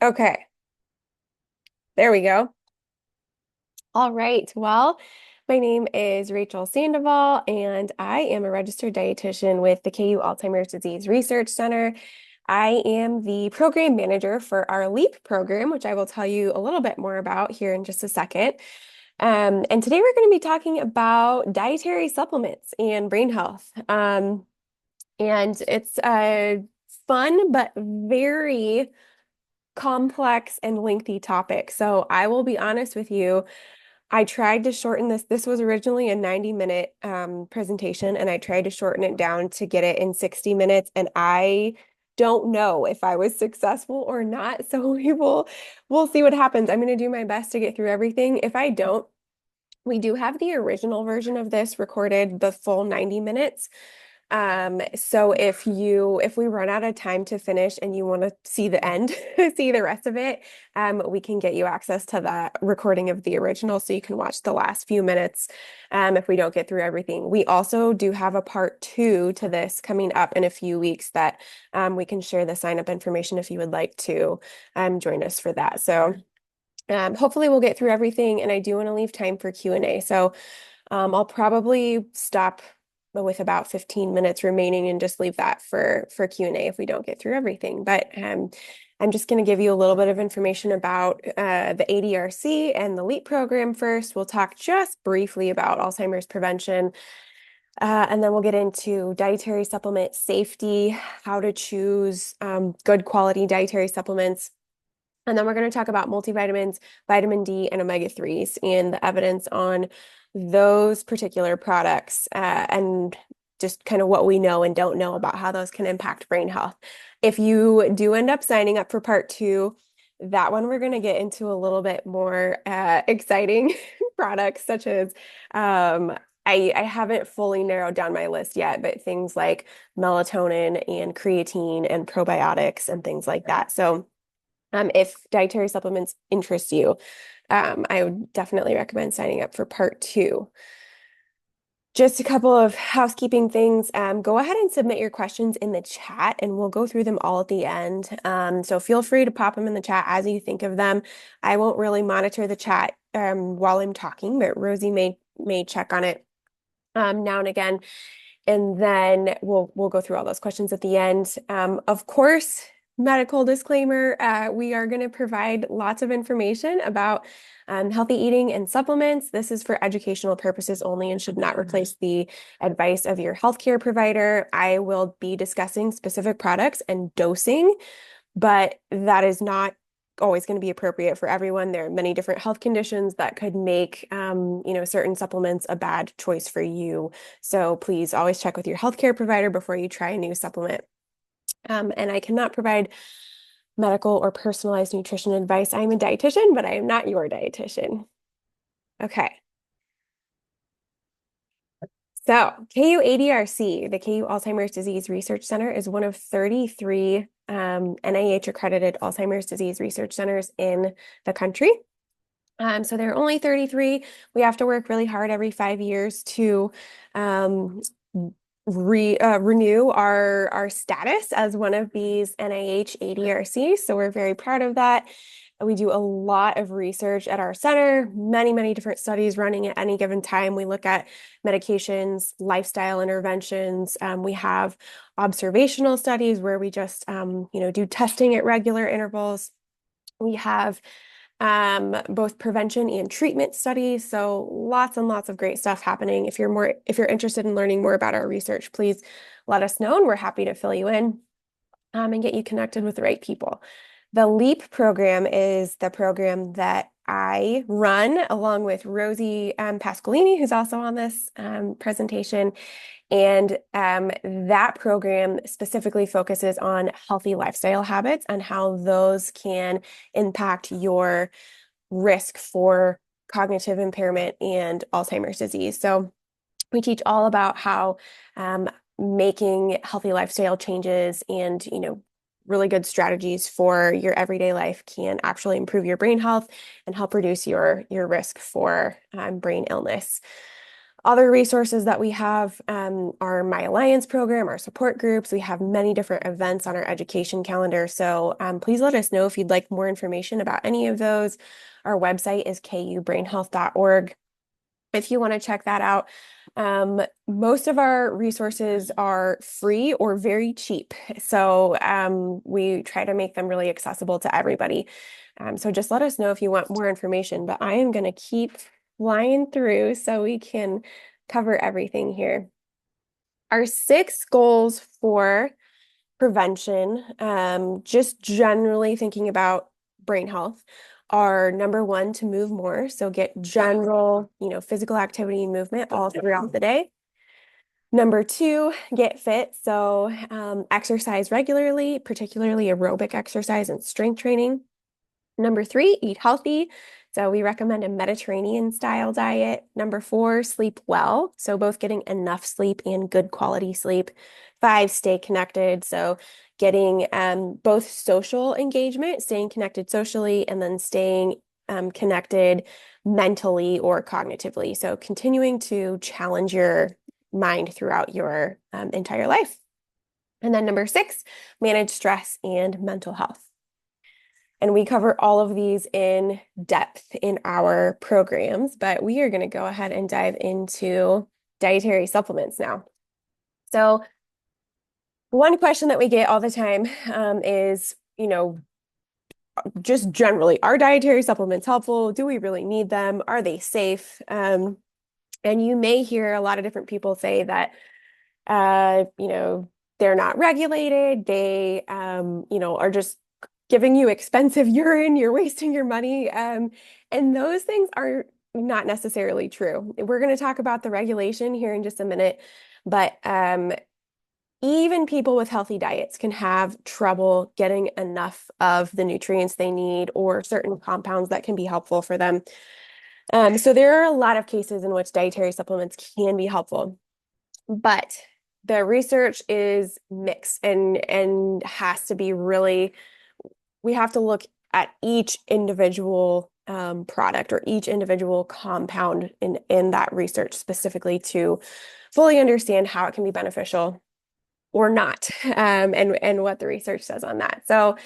Okay, there we go. All right. Well, my name is Rachel Sandoval, and I am a registered dietitian with the KU Alzheimer's Disease Research Center. I am the program manager for our LEAP program, which I will tell you a little bit more about here in just a second. And today we're going to be talking about dietary supplements and brain health. And it's a fun but very complex and lengthy topic. So I will be honest with you. I tried to shorten this. This was originally a 90-minute presentation, and I tried to shorten it down to get it in 60 minutes. And I don't know if I was successful or not. So we'll see what happens. I'm going to do my best to get through everything. If I don't, we do have the original version of this recorded the full 90 minutes. So if we run out of time to finish and you want to see the end, see the rest of it, we can get you access to that recording of the original so you can watch the last few minutes, if we don't get through everything. We also do have a part two to this coming up in a few weeks that we can share the sign up information if you would like to join us for that. So hopefully we'll get through everything, and I do want to leave time for Q&A. So I'll probably stop with about 15 minutes remaining and just leave that for Q&A if we don't get through everything. But I'm just going to give you a little bit of information about the ADRC and the LEAP program first. We'll talk just briefly about Alzheimer's prevention. And then we'll get into dietary supplement safety, how to choose good quality dietary supplements. And then we're going to talk about multivitamins, vitamin D, and omega-3s and the evidence on those particular products, and just kind of what we know and don't know about how those can impact brain health. If you do end up signing up for part two, that one we're going to get into a little bit more exciting products, such as I haven't fully narrowed down my list yet, but things like melatonin and creatine and probiotics and things like that. So if dietary supplements interest you, I would definitely recommend signing up for part two. Just a couple of housekeeping things. Go ahead and submit your questions in the chat, and we'll go through them all at the end. So feel free to pop them in the chat as you think of them. I won't really monitor the chat while I'm talking, but Rosie may check on it now and again. And then we'll go through all those questions at the end. Of course, medical disclaimer, we are going to provide lots of information about healthy eating and supplements. This is for educational purposes only and should not replace the advice of your healthcare provider. I will be discussing specific products and dosing, but that is not always going to be appropriate for everyone. There are many different health conditions that could make, certain supplements a bad choice for you. So please always check with your healthcare provider before you try a new supplement. And I cannot provide medical or personalized nutrition advice. I'm a dietitian, but I am not your dietitian. Okay. So KU-ADRC, the KU Alzheimer's Disease Research Center, is one of 33 NIH-accredited Alzheimer's disease research centers in the country. So there are only 33. We have to work really hard every 5 years to renew our status as one of these NIH ADRCs. So we're very proud of that. We do a lot of research at our center, many different studies running at any given time. We look at medications, lifestyle interventions. We have observational studies where we just, do testing at regular intervals. We have both prevention and treatment studies. So lots and lots of great stuff happening. If you're interested in learning more about our research, please let us know, and we're happy to fill you in and get you connected with the right people. The LEAP program is the program that I run along with Rosie Pasqualini, who's also on this presentation. And that program specifically focuses on healthy lifestyle habits and how those can impact your risk for cognitive impairment and Alzheimer's disease. So we teach all about how making healthy lifestyle changes and, really good strategies for your everyday life can actually improve your brain health and help reduce your risk for brain illness. Other resources that we have are My Alliance program, our support groups. We have many different events on our education calendar. So please let us know if you'd like more information about any of those. Our website is kubrainhealth.org if you want to check that out. Most of our resources are free or very cheap. So we try to make them really accessible to everybody. So just let us know if you want more information, but I am going to keep flying through so we can cover everything here. Our 6 goals for prevention, just generally thinking about brain health, are number 1, to move more. So get general, physical activity and movement all throughout the day. Number 2, get fit. So exercise regularly, particularly aerobic exercise and strength training. Number 3, eat healthy. So we recommend a Mediterranean style diet. Number 4, sleep well. So both getting enough sleep and good quality sleep. 5, stay connected. So getting both social engagement, staying connected socially, and then staying connected mentally or cognitively. So continuing to challenge your mind throughout your entire life. And then number 6, manage stress and mental health. And we cover all of these in depth in our programs, but we are going to go ahead and dive into dietary supplements now. So one question that we get all the time is, just generally, are dietary supplements helpful? Do we really need them? Are they safe? And you may hear a lot of different people say that, they're not regulated. They, are just giving you expensive urine. You're wasting your money. And those things are not necessarily true. We're going to talk about the regulation here in just a minute, but even people with healthy diets can have trouble getting enough of the nutrients they need or certain compounds that can be helpful for them. So there are a lot of cases in which dietary supplements can be helpful, but the research is mixed and has to be really, we have to look at each individual product or each individual compound in that research specifically to fully understand how it can be beneficial or not, and what the research says on that. So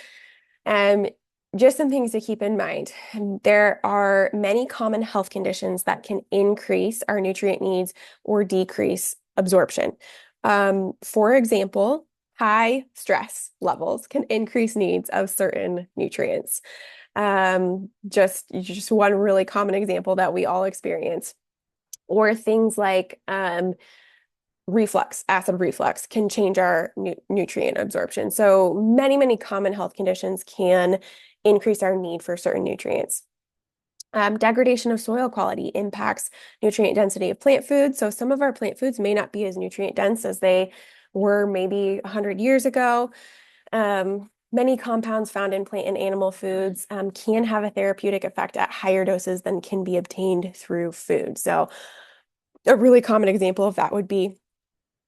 just some things to keep in mind. There are many common health conditions that can increase our nutrient needs or decrease absorption. For example, high stress levels can increase needs of certain nutrients. Just one really common example that we all experience. Or things like acid reflux can change our nutrient absorption. So many common health conditions can increase our need for certain nutrients. Degradation of soil quality impacts nutrient density of plant foods. So some of our plant foods may not be as nutrient dense as they were maybe 100 years ago. Many compounds found in plant and animal foods can have a therapeutic effect at higher doses than can be obtained through food. So a really common example of that would be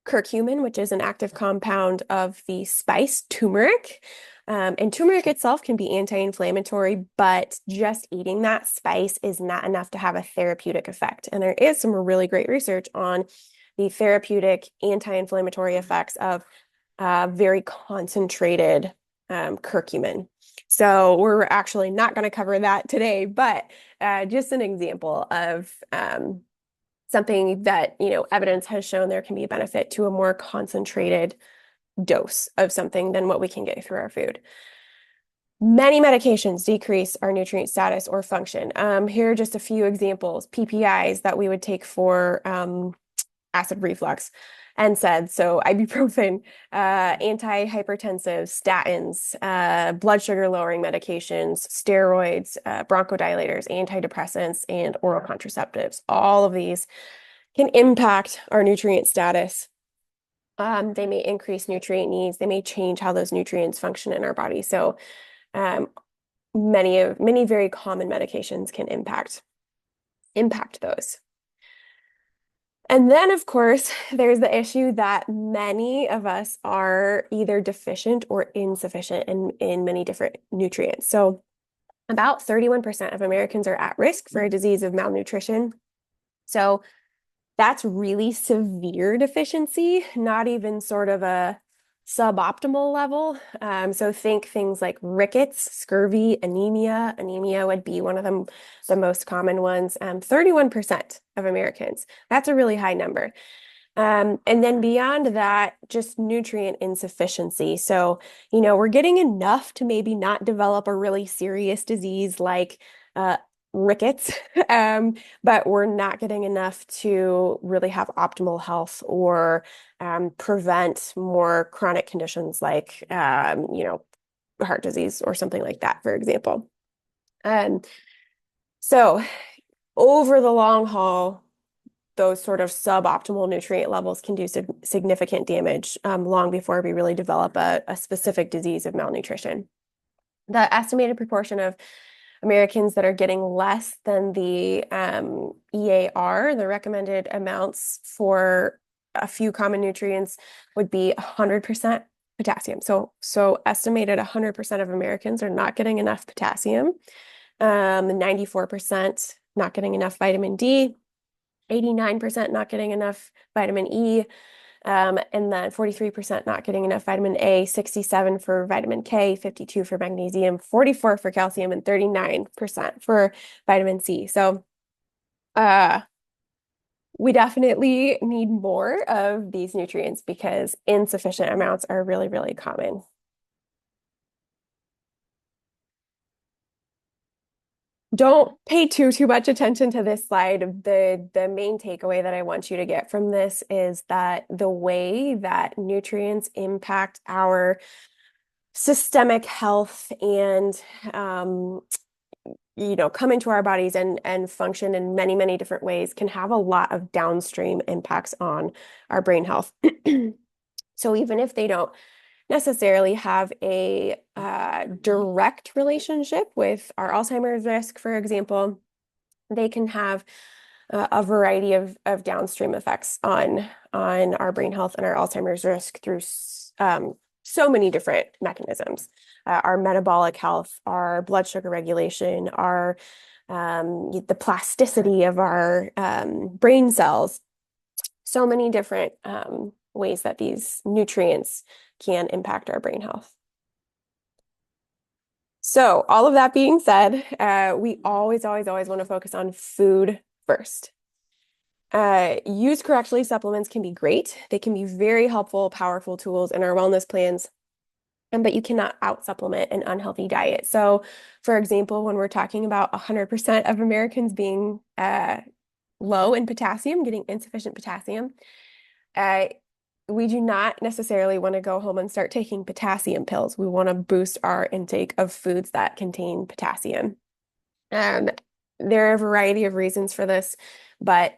curcumin, which is an active compound of the spice turmeric. And turmeric itself can be anti-inflammatory, but just eating that spice is not enough to have a therapeutic effect. And there is some really great research on the therapeutic anti-inflammatory effects of very concentrated curcumin. So we're actually not going to cover that today, but just an example of something that, evidence has shown there can be a benefit to a more concentrated dose of something than what we can get through our food. Many medications decrease our nutrient status or function. Here are just a few examples. PPIs that we would take for acid reflux. NSAIDs, so ibuprofen, antihypertensives, statins, blood sugar lowering medications, steroids, bronchodilators, antidepressants, and oral contraceptives. All of these can impact our nutrient status. They may increase nutrient needs. They may change how those nutrients function in our body. So many very common medications can impact those. And then, of course, there's the issue that many of us are either deficient or insufficient in many different nutrients. So about 31% of Americans are at risk for a disease of malnutrition. So That's really severe deficiency, not even sort of a suboptimal level. So think things like rickets, scurvy, anemia. Anemia would be one of the most common ones. 31% of Americans. That's a really high number. And then beyond that, just nutrient insufficiency. So, we're getting enough to maybe not develop a really serious disease like rickets, but we're not getting enough to really have optimal health or prevent more chronic conditions like, heart disease or something like that, for example. Um, so over the long haul, those sort of suboptimal nutrient levels can do significant damage long before we really develop a specific disease of malnutrition. The estimated proportion of Americans that are getting less than the EAR, the recommended amounts for a few common nutrients, would be 100% potassium. So estimated 100% of Americans are not getting enough potassium, 94% not getting enough vitamin D, 89% not getting enough vitamin E, and then 43% not getting enough vitamin A, 67 for vitamin K, 52 for magnesium, 44 for calcium, and 39% for vitamin C. So uh, we definitely need more of these nutrients because insufficient amounts are really, really common. Don't pay too much attention to this slide. The main takeaway that I want you to get from this is that the way that nutrients impact our systemic health and come into our bodies and function in many, many different ways can have a lot of downstream impacts on our brain health. So even if they don't necessarily have a direct relationship with our Alzheimer's risk, for example, they can have a variety of downstream effects on our brain health and our Alzheimer's risk through so many different mechanisms. Our metabolic health, our blood sugar regulation, our the plasticity of our brain cells, so many different ways that these nutrients can impact our brain health. So all of that being said, we always want to focus on food first. Used correctly, supplements can be great. They can be very helpful, powerful tools in our wellness plans, but you cannot out-supplement an unhealthy diet. So, for example, when we're talking about 100% of Americans being low in potassium, getting insufficient potassium, we do not necessarily want to go home and start taking potassium pills. We want to boost our intake of foods that contain potassium. There are a variety of reasons for this, but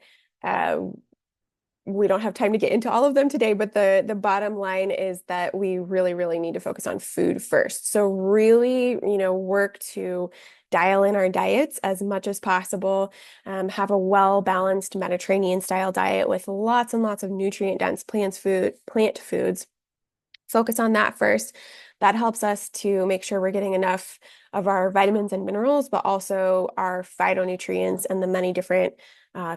we don't have time to get into all of them today, but the bottom line is that we really need to focus on food first. So really, work to dial in our diets as much as possible, have a well-balanced Mediterranean style diet with lots and lots of nutrient-dense plant foods. Focus on that first. That helps us to make sure we're getting enough of our vitamins and minerals, but also our phytonutrients and the many different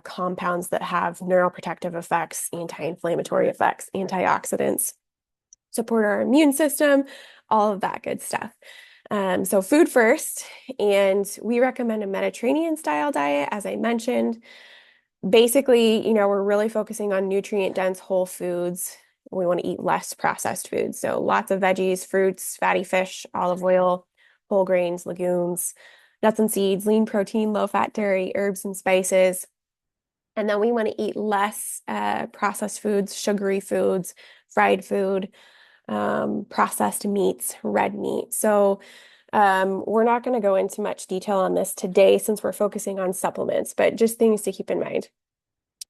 compounds that have neuroprotective effects, anti-inflammatory effects, antioxidants, support our immune system, all of that good stuff. So food first, and we recommend a Mediterranean style diet, as I mentioned. Basically, we're really focusing on nutrient-dense whole foods. We want to eat less processed foods. So lots of veggies, fruits, fatty fish, olive oil, whole grains, legumes, nuts and seeds, lean protein, low-fat dairy, herbs and spices. And then we want to eat less processed foods, sugary foods, fried food, processed meats, red meat. So we're not going to go into much detail on this today since we're focusing on supplements, but just things to keep in mind.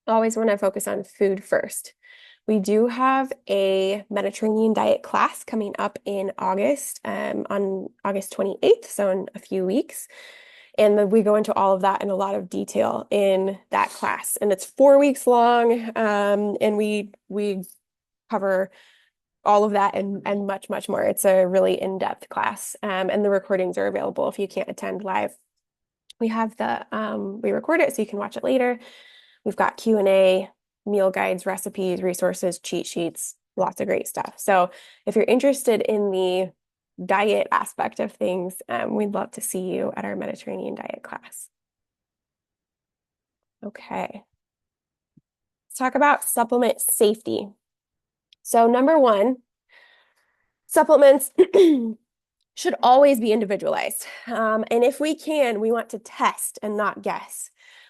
Always want to focus on food first. We do have a Mediterranean diet class coming up in August, on August 28th, so in a few weeks. And then we go into all of that in a lot of detail in that class. And it's 4 weeks long, and we cover all of that and much more. It's a really in-depth class, and the recordings are available if you can't attend live. We record it so you can watch it later. We've got Q&A. meal guides, recipes, resources, cheat sheets, lots of great stuff. So if you're interested in the diet aspect of things, we'd love to see you at our Mediterranean diet class. Okay. Let's talk about supplement safety. So number one, supplements should always be individualized. And if we can, we want to test and not guess.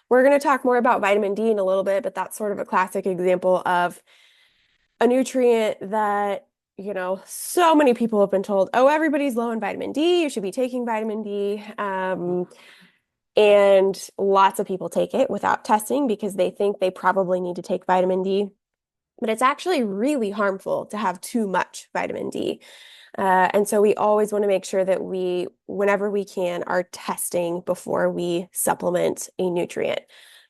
We're going to talk more about vitamin D in a little bit, but that's sort of a classic example of a nutrient that, so many people have been told, oh, everybody's low in vitamin D. You should be taking vitamin D. And lots of people take it without testing because they think they probably need to take vitamin D. But it's actually really harmful to have too much vitamin D. And so we always want to make sure that we, whenever we can, are testing before we supplement a nutrient.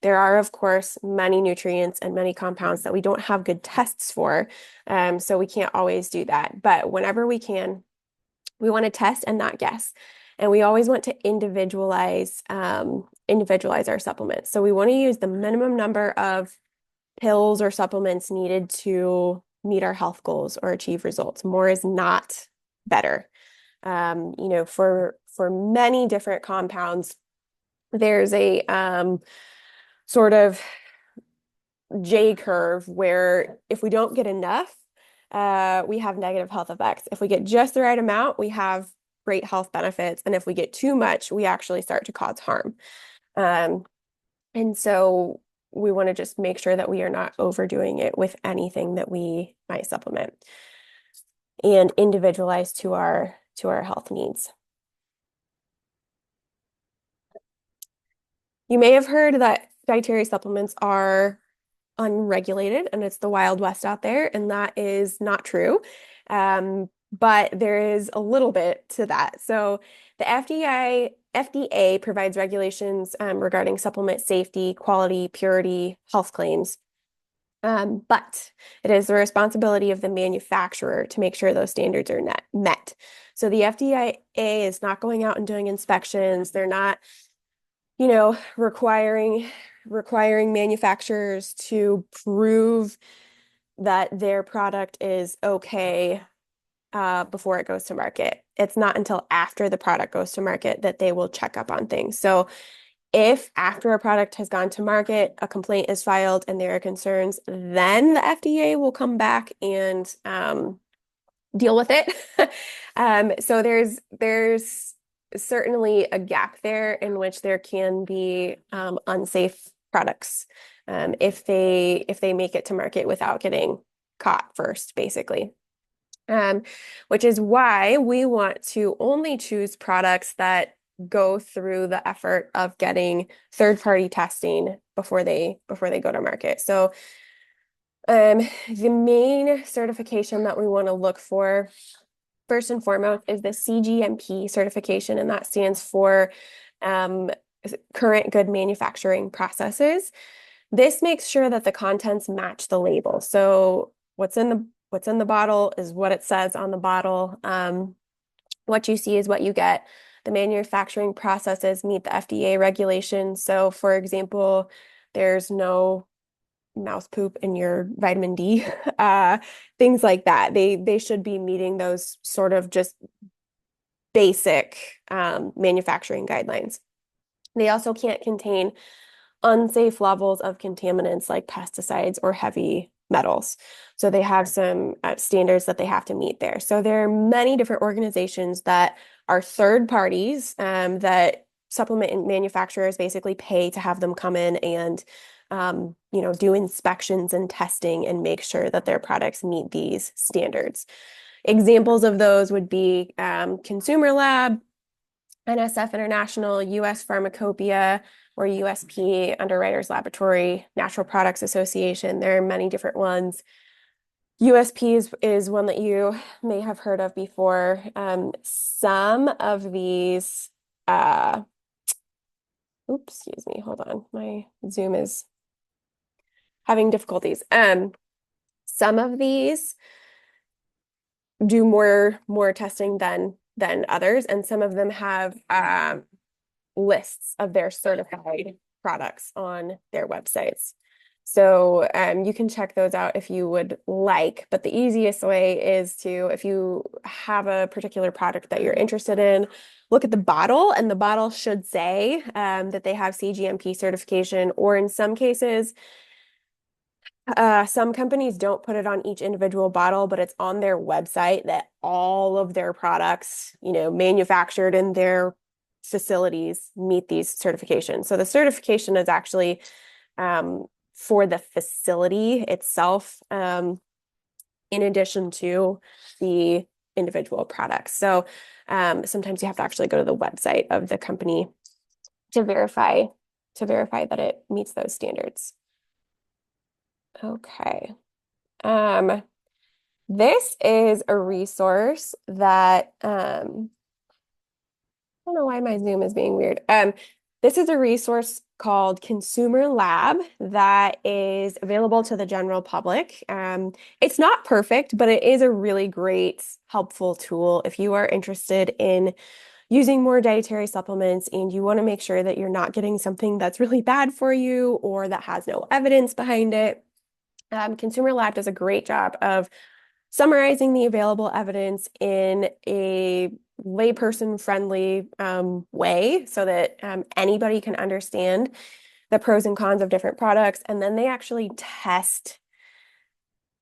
There are, of course, many nutrients and many compounds that we don't have good tests for, so we can't always do that. But whenever we can, we want to test and not guess. And we always want to individualize our supplements. So we want to use the minimum number of pills or supplements needed to meet our health goals or achieve results. More is not better. For many different compounds, there's a sort of J curve where if we don't get enough, we have negative health effects. If we get just the right amount, we have great health benefits. And if we get too much, we actually start to cause harm. And so we want to just make sure that we are not overdoing it with anything that we might supplement and individualize to our health needs. You may have heard that dietary supplements are unregulated and it's the Wild West out there, and that is not true. But there is a little bit to that. So the FDA provides regulations regarding supplement safety, quality, purity, health claims. But it is the responsibility of the manufacturer to make sure those standards are met. So the FDA is not going out and doing inspections. They're not, requiring manufacturers to prove that their product is okay before it goes to market. It's not until after the product goes to market that they will check up on things. So if after a product has gone to market, a complaint is filed and there are concerns, then the FDA will come back and deal with it. So there's certainly a gap there in which there can be unsafe products if they make it to market without getting caught first, basically. Which is why we want to only choose products that go through the effort of getting third-party testing before they go to market. So the main certification that we want to look for first and foremost is the CGMP certification, and that stands for current good manufacturing processes. This makes sure that the contents match the label. So what's in the bottle is what it says on the bottle. What you see is what you get. The manufacturing processes meet the FDA regulations. So, for example, there's no mouse poop in your vitamin D, things like that. They should be meeting those sort of just basic manufacturing guidelines. They also can't contain unsafe levels of contaminants like pesticides or heavy metals. So they have some standards that they have to meet there. So there are many different organizations that are third parties that supplement manufacturers basically pay to have them come in and do inspections and testing and make sure that their products meet these standards. Examples of those would be Consumer Lab, NSF International, US Pharmacopoeia, or USP, Underwriters Laboratory, Natural Products Association. There are many different ones. USP is one that you may have heard of before. Some of these, excuse me, hold on. My Zoom is having difficulties. Some of these do more testing than others, and some of them have lists of their certified products on their websites. So you can check those out if you would like. But the easiest way is to, if you have a particular product that you're interested in, look at the bottle, and the bottle should say that they have CGMP certification, or in some cases, some companies don't put it on each individual bottle, but it's on their website that all of their products, manufactured in their facilities meet these certifications. So the certification is actually um, for the facility itself, in addition to the individual products. So sometimes you have to actually go to the website of the company to verify that it meets those standards. Okay. Um, this is a resource that I don't know why my Zoom is being weird. This is a resource called Consumer Lab that is available to the general public. It's not perfect, but it is a really great, helpful tool if you are interested in using more dietary supplements and you want to make sure that you're not getting something that's really bad for you or that has no evidence behind it. Consumer Lab does a great job of summarizing the available evidence in a layperson friendly way so that anybody can understand the pros and cons of different products. And then they actually test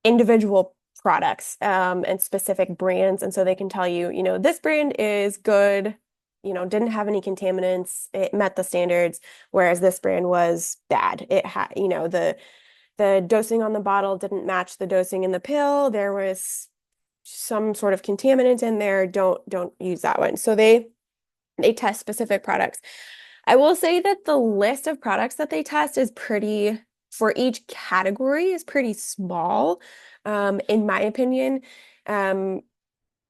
individual products and specific brands. And so they can tell you, this brand is good, didn't have any contaminants, it met the standards, whereas this brand was bad. It had, the dosing on the bottle didn't match the dosing in the pill. There was some sort of contaminant in there. Don't use that one. So they test specific products. I will say that the list of products that they test is pretty, for each category, is pretty small, in my opinion.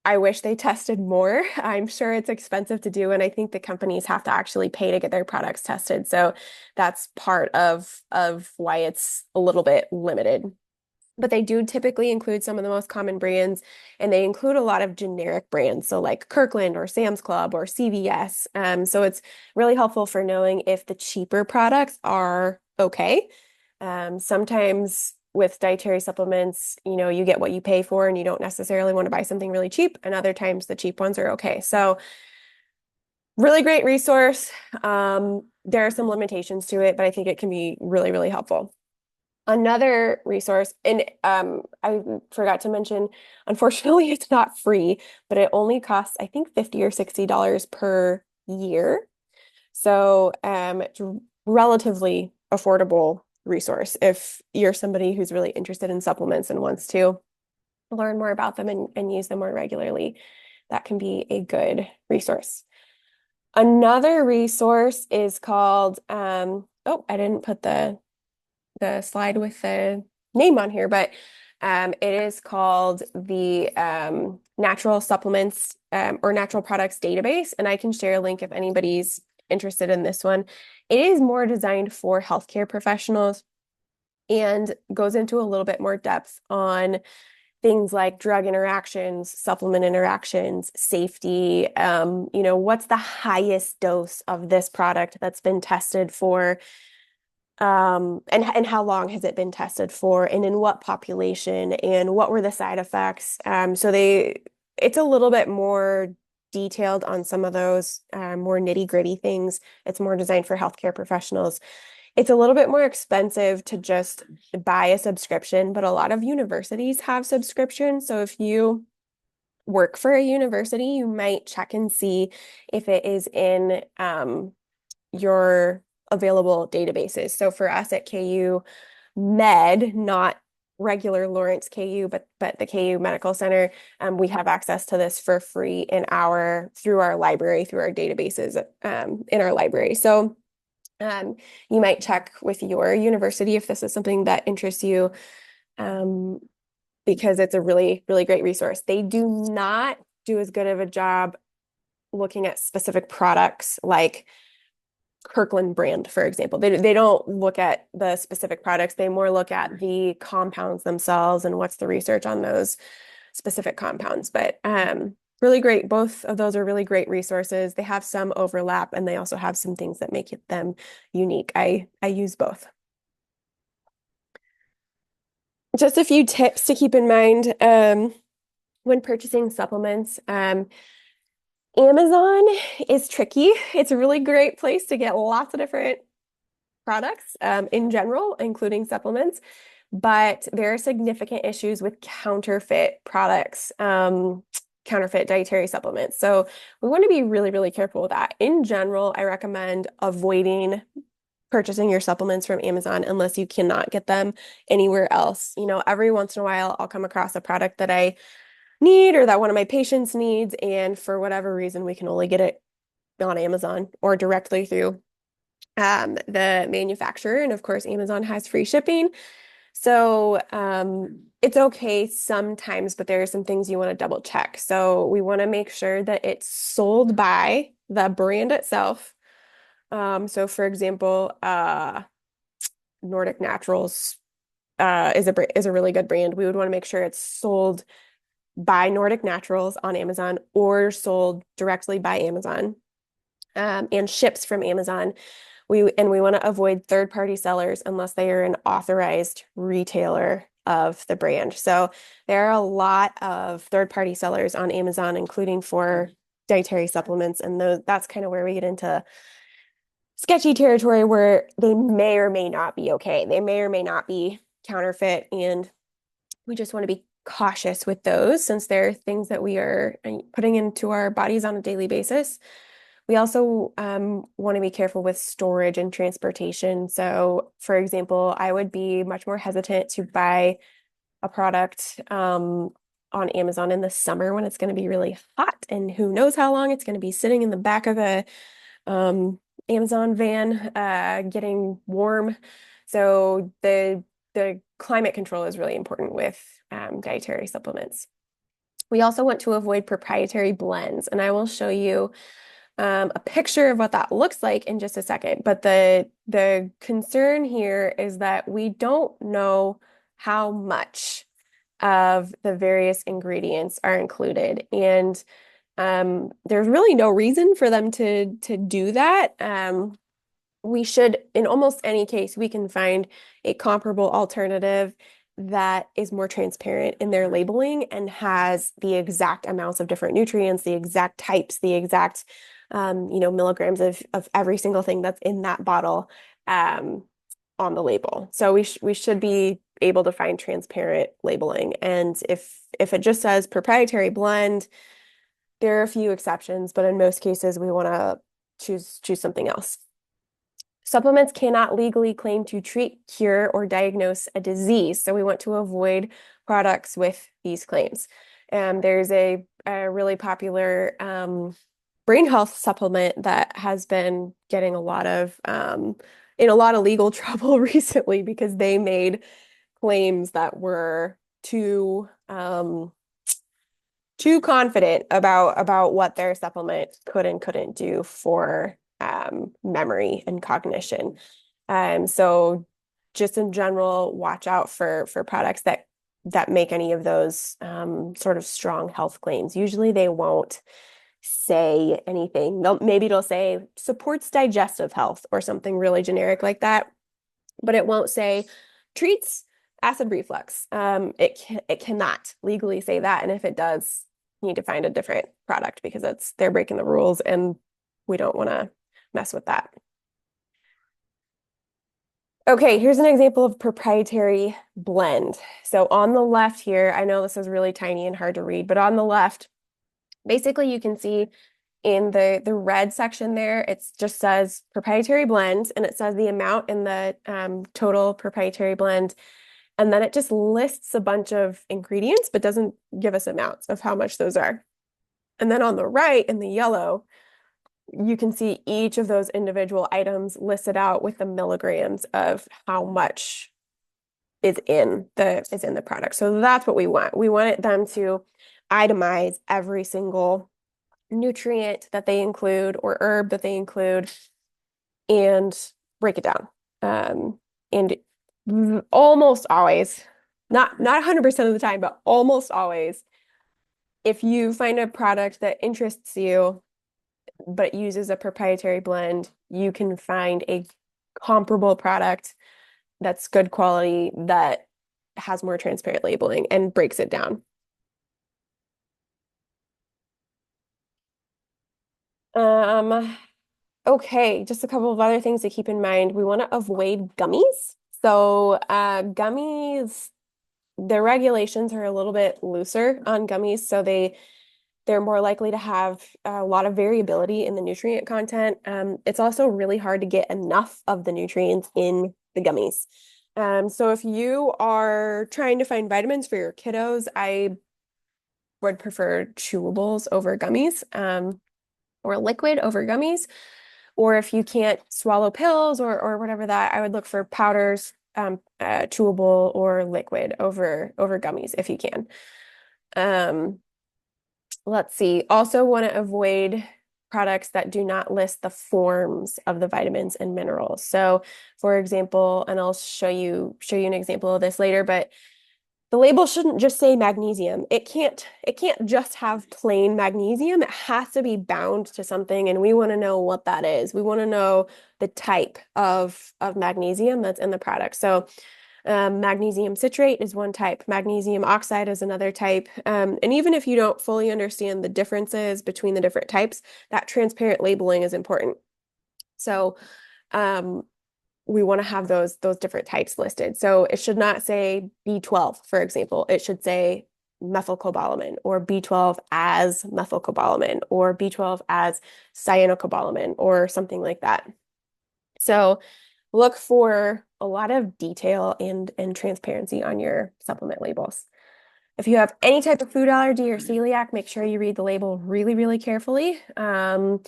I wish they tested more. I'm sure it's expensive to do, and I think the companies have to actually pay to get their products tested. So that's part of why it's a little bit limited. But they do typically include some of the most common brands, and they include a lot of generic brands. So like Kirkland or Sam's Club or CVS. So it's really helpful for knowing if the cheaper products are okay. Sometimes with dietary supplements, you get what you pay for and you don't necessarily want to buy something really cheap. And other times the cheap ones are okay. So really great resource. There are some limitations to it, but I think it can be really, really helpful. Another resource, and I forgot to mention, unfortunately, it's not free, but it only costs, I think, $50 or $60 per year. So it's a relatively affordable resource if you're somebody who's really interested in supplements and wants to learn more about them and use them more regularly. That can be a good resource. Another resource is called, oh, I didn't put the slide with the name on here, but it is called the Natural Supplements or Natural Products Database, and I can share a link if anybody's interested in this one. It is more designed for healthcare professionals and goes into a little bit more depth on things like drug interactions, supplement interactions, safety, what's the highest dose of this product that's been tested for, and how long has it been tested for, and in what population, and what were the side effects. So it's a little bit more detailed on some of those more nitty-gritty things. It's more designed for healthcare professionals. It's a little bit more expensive to just buy a subscription, but a lot of universities have subscriptions. So if you work for a university, you might check and see if it is in your available databases. So for us at KU Med, not regular Lawrence KU, but the KU Medical Center, we have access to this for free through our library, through our databases in our library. So you might check with your university if this is something that interests you, because it's a really, really great resource. They do not do as good of a job looking at specific products like Kirkland brand, for example. They don't look at the specific products. They more look at the compounds themselves and what's the research on those specific compounds. But really great. Both of those are really great resources. They have some overlap and they also have some things that make them unique. I use both. Just a few tips to keep in mind when purchasing supplements. Amazon is tricky. It's a really great place to get lots of different products in general, including supplements, but there are significant issues with counterfeit products, counterfeit dietary supplements. So we want to be really, really careful with that. In general, I recommend avoiding purchasing your supplements from Amazon unless you cannot get them anywhere else. Every once in a while, I'll come across a product that I need or that one of my patients needs, and for whatever reason, we can only get it on Amazon or directly through the manufacturer. And of course, Amazon has free shipping. So it's okay sometimes, but there are some things you want to double check. So we want to make sure that it's sold by the brand itself. So for example, Nordic Naturals is a really good brand. We would want to make sure it's sold by Nordic Naturals on Amazon or sold directly by Amazon and ships from Amazon. We want to avoid third-party sellers unless they are an authorized retailer of the brand. So there are a lot of third-party sellers on Amazon, including for dietary supplements, and that's kind of where we get into sketchy territory where they may or may not be okay. They may or may not be counterfeit, and we just want to be cautious with those since they're things that we are putting into our bodies on a daily basis. We also want to be careful with storage and transportation. So, for example, I would be much more hesitant to buy a product on Amazon in the summer when it's going to be really hot and who knows how long it's going to be sitting in the back of a um, Amazon van getting warm. So the climate control is really important with dietary supplements. We also want to avoid proprietary blends, and I will show you a picture of what that looks like in just a second. But the concern here is that we don't know how much of the various ingredients are included, and there's really no reason for them to do that. We should, in almost any case, we can find a comparable alternative that is more transparent in their labeling and has the exact amounts of different nutrients, the exact types, the exact milligrams of every single thing that's in that bottle on the label. So we should be able to find transparent labeling. And if it just says proprietary blend, there are a few exceptions, but in most cases we want to choose something else. Supplements cannot legally claim to treat, cure, or diagnose a disease, so we want to avoid products with these claims. There's a really popular brain health supplement that has been getting in a lot of legal trouble recently because they made claims that were too confident about what their supplement could and couldn't do for memory and cognition. So just in general, watch out for products that make any of those sort of strong health claims. Usually they won't say anything. Maybe it'll say supports digestive health or something really generic like but it won't say treats acid reflux. It cannot legally say that, and if it does, you need to find a different product because they're breaking the rules, and we don't want to mess with that. Okay, here's an example of proprietary blend. So on the left here, I know this is really tiny and hard to read, but on the left, basically you can see in the red section there, it just says proprietary blend, and it says the amount in the total proprietary blend. And then it just lists a bunch of ingredients, but doesn't give us amounts of how much those are. And then on the right in the yellow, you can see each of those individual items listed out with the milligrams of how much is in the product. So that's what we want. We want them to itemize every single nutrient that they include or herb that they include and break it down. And almost always, not 100% of the time, but almost always, if you find a product that interests you but uses a proprietary blend, you can find a comparable product that's good quality that has more transparent labeling and breaks it down. Um, okay, just a couple of other things to keep in mind. We want to avoid gummies. So, gummies, the regulations are a little bit looser on gummies, so they're more likely to have a lot of variability in the nutrient content. It's also really hard to get enough of the nutrients in the gummies. So if you are trying to find vitamins for your kiddos, I would prefer chewables over gummies, or liquid over gummies. Or if you can't swallow pills or whatever that, I would look for powders, chewable or liquid over gummies if you can. Um, let's see. Also want to avoid products that do not list the forms of the vitamins and minerals. So, for example, and I'll show you an example of this later, but the label shouldn't just say magnesium. It can't just have plain magnesium. It has to be bound to something, and we want to know what that is. We want to know the type of magnesium that's in the product. So magnesium citrate is one type, magnesium oxide is another type. And even if you don't fully understand the differences between the different types, that transparent labeling is important. So um, we want to have those different types listed. So it should not say B12, for example. It should say methylcobalamin or B12 as methylcobalamin or B12 as cyanocobalamin or something like that. So look for a lot of detail and transparency on your supplement labels. If you have any type of food allergy or celiac, make sure you read the label really, really carefully. And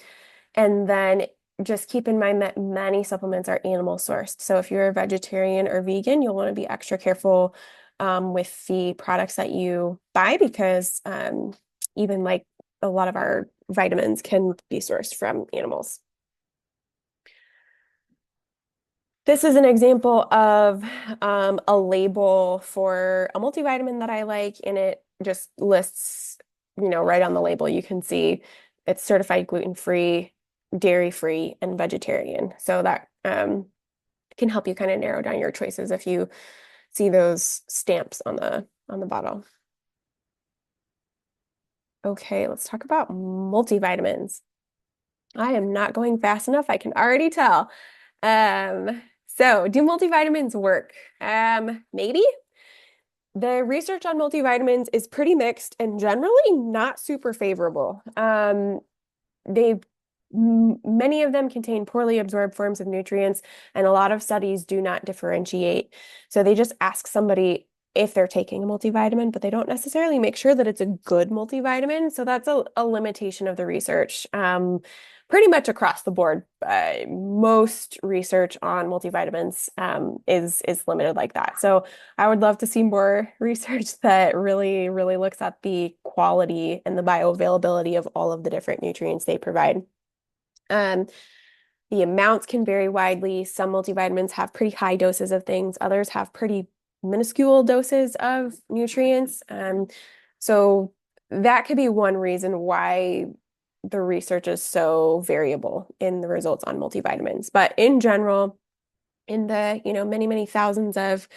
then just keep in mind that many supplements are animal sourced. So if you're a vegetarian or vegan, you'll want to be extra careful with the products that you buy because even like a lot of our vitamins can be sourced from animals. This is an example of a label for a multivitamin that I like, and it just lists, right on the label, you can see it's certified gluten-free, dairy-free, and vegetarian. So that can help you kind of narrow down your choices if you see those stamps on the bottle. Okay, let's talk about multivitamins. I am not going fast enough, I can already tell. So do multivitamins work? Maybe. The research on multivitamins is pretty mixed and generally not super favorable. They Many of them contain poorly absorbed forms of nutrients, and a lot of studies do not differentiate. So they just ask somebody if they're taking a multivitamin, but they don't necessarily make sure that it's a good multivitamin. So that's a limitation of the research. Pretty much across the board, most research on multivitamins is limited like that. So I would love to see more research that really, really looks at the quality and the bioavailability of all of the different nutrients they provide. Um, the amounts can vary widely. Some multivitamins have pretty high doses of things, others have pretty minuscule doses of nutrients. So that could be one reason why the research is so variable in the results on multivitamins. But in general, in the, many, many thousands of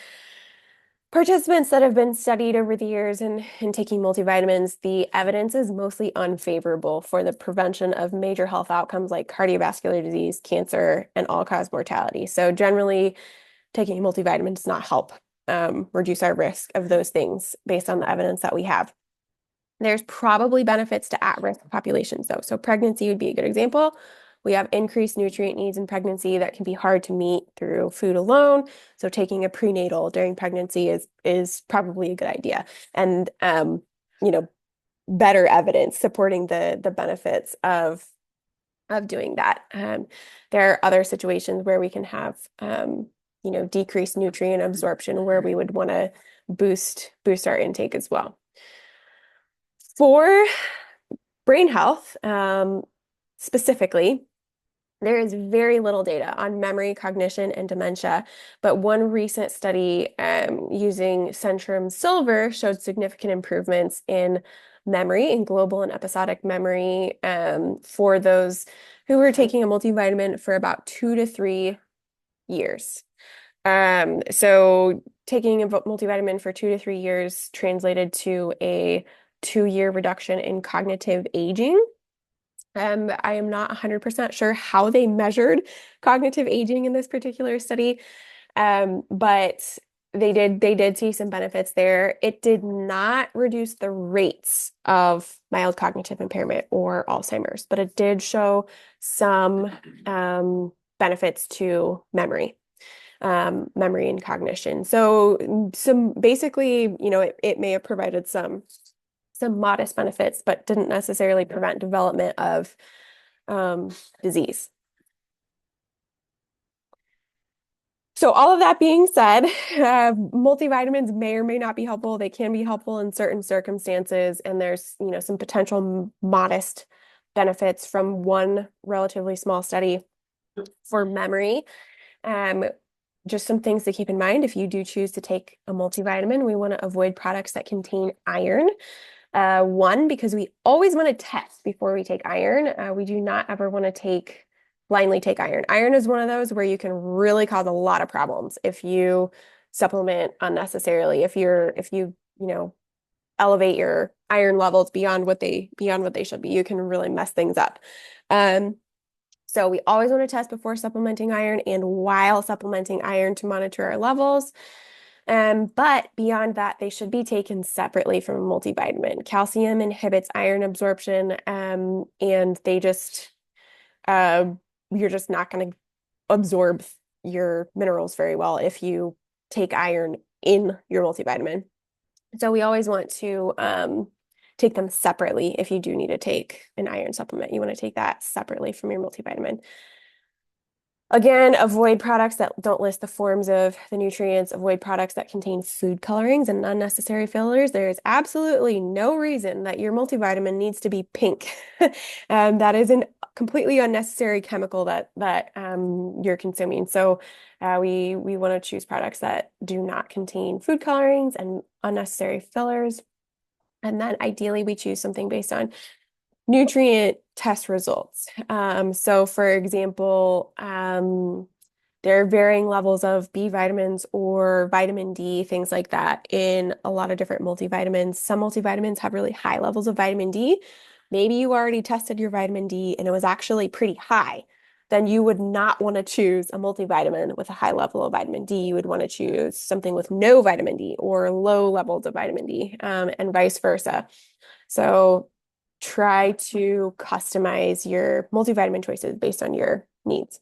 participants that have been studied over the years in taking multivitamins, the evidence is mostly unfavorable for the prevention of major health outcomes like cardiovascular disease, cancer, and all-cause mortality. So generally, taking a multivitamin does not help reduce our risk of those things based on the evidence that we have. There's probably benefits to at-risk populations, though. So pregnancy would be a good example. We have increased nutrient needs in pregnancy that can be hard to meet through food alone. So taking a prenatal during pregnancy is probably a good idea. And you know, better evidence supporting the benefits of doing that. There are other situations where we can have decreased nutrient absorption where we would want to boost our intake as well. For brain health, specifically, there is very little data on memory, cognition, and dementia, but one recent study using Centrum Silver showed significant improvements in memory, in global and episodic memory, for those who were taking a multivitamin for about 2 to 3 years. So taking a multivitamin for 2 to 3 years translated to a 2-year reduction in cognitive aging. I am not 100% sure how they measured cognitive aging in this particular study, but they did see some benefits there. It did not reduce the rates of mild cognitive impairment or Alzheimer's, but it did show some benefits to memory and cognition. So some basically, it may have provided some modest benefits, but didn't necessarily prevent development of disease. So all of that being said, multivitamins may or may not be helpful. They can be helpful in certain circumstances, and there's, some potential modest benefits from one relatively small study for memory. Um, just some things to keep in mind if you do choose to take a multivitamin, we want to avoid products that contain iron. One, because we always want to test before we take iron. We do not ever want to blindly take iron. Iron is one of those where you can really cause a lot of problems if you supplement unnecessarily. If you elevate your iron levels beyond what they should be, you can really mess things up. So we always want to test before supplementing iron and while supplementing iron to monitor our levels. But beyond that, they should be taken separately from a multivitamin. Calcium inhibits iron absorption, and you're just not going to absorb your minerals very well if you take iron in your multivitamin. So we always want to take them separately. If you do need to take an iron supplement, you want to take that separately from your multivitamin. Again, avoid products that don't list the forms of the nutrients, avoid products that contain food colorings and unnecessary fillers. There is absolutely no reason that your multivitamin needs to be pink. That is a completely unnecessary chemical that you're consuming. So we want to choose products that do not contain food colorings and unnecessary fillers. And then ideally we choose something based on nutrient test results. So for example, there are varying levels of B vitamins or vitamin D, things like that, in a lot of different multivitamins. Some multivitamins have really high levels of vitamin D. Maybe you already tested your vitamin D and it was actually pretty high. Then you would not want to choose a multivitamin with a high level of vitamin D. You would want to choose something with no vitamin D or low levels of vitamin D, and vice versa. So try to customize your multivitamin choices based on your needs.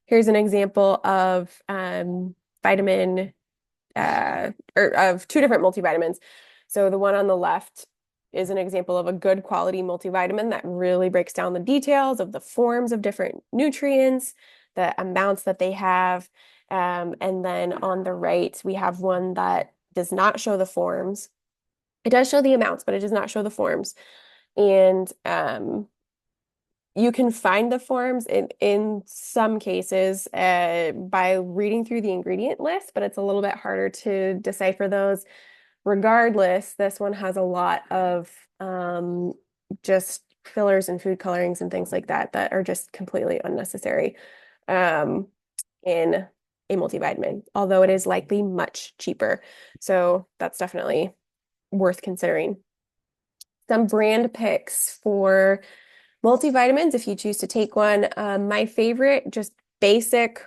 Here's an example of vitamin or of two different multivitamins. So the one on the left is an example of a good quality multivitamin that really breaks down the details of the forms of different nutrients, the amounts that they have. And then on the right, we have one that does not show the forms. It does show the amounts, but it does not show the forms. And you can find the forms in some cases by reading through the ingredient list, but it's a little bit harder to decipher those. Regardless, this one has a lot of just fillers and food colorings and things like that that are just completely unnecessary in a multivitamin, although it is likely much cheaper. So that's definitely worth considering. Some brand picks for multivitamins, if you choose to take one. My favorite, just basic,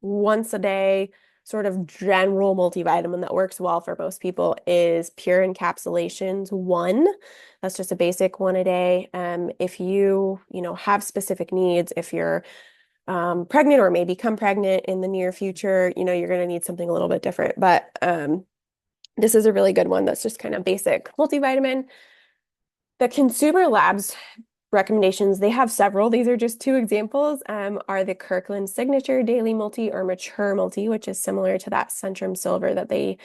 once a day, sort of general multivitamin that works well for most people is Pure Encapsulations 1. That's just a basic one a day. If you have specific needs, if you're pregnant or may become pregnant in the near future, you're going to need something a little bit different. But this is a really good one that's just kind of basic multivitamin. The Consumer Labs recommendations, they have several. These are just two examples, are the Kirkland Signature Daily Multi or Mature Multi, which is similar to that Centrum Silver that they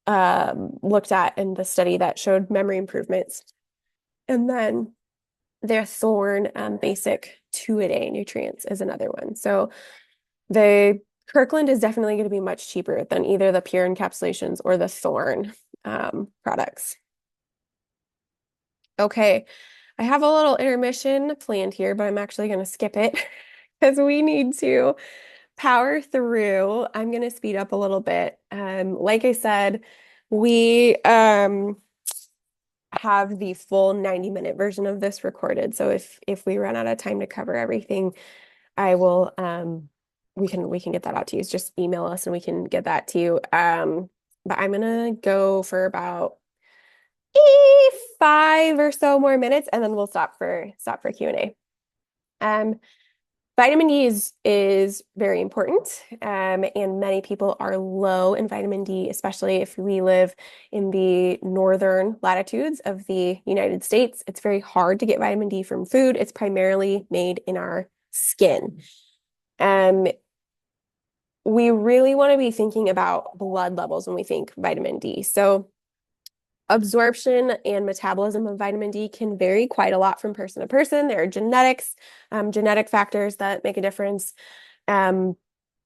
looked at in the study that showed memory improvements. And then their Thorn Basic 2-a-day nutrients is another one. So the Kirkland is definitely going to be much cheaper than either the Pure Encapsulations or the Thorn products. Okay, I have a little intermission planned here, but I'm actually going to skip it because we need to power through. I'm going to speed up a little bit. Like I said, we have the full 90-minute version of this recorded. So if we run out of time to cover everything, I will we can get that out to you. Just email us and we can get that to you. But I'm gonna go for about 5 or so more minutes and then we'll stop for Q&A. Um, Vitamin D is very important, and many people are low in vitamin D, especially if we live in the northern latitudes of the United States. It's very hard to get vitamin D from food. It's primarily made in our skin. Um, we really want to be thinking about blood levels when we think vitamin D. So absorption and metabolism of vitamin D can vary quite a lot from person to person. There are genetic factors that make a difference. Um,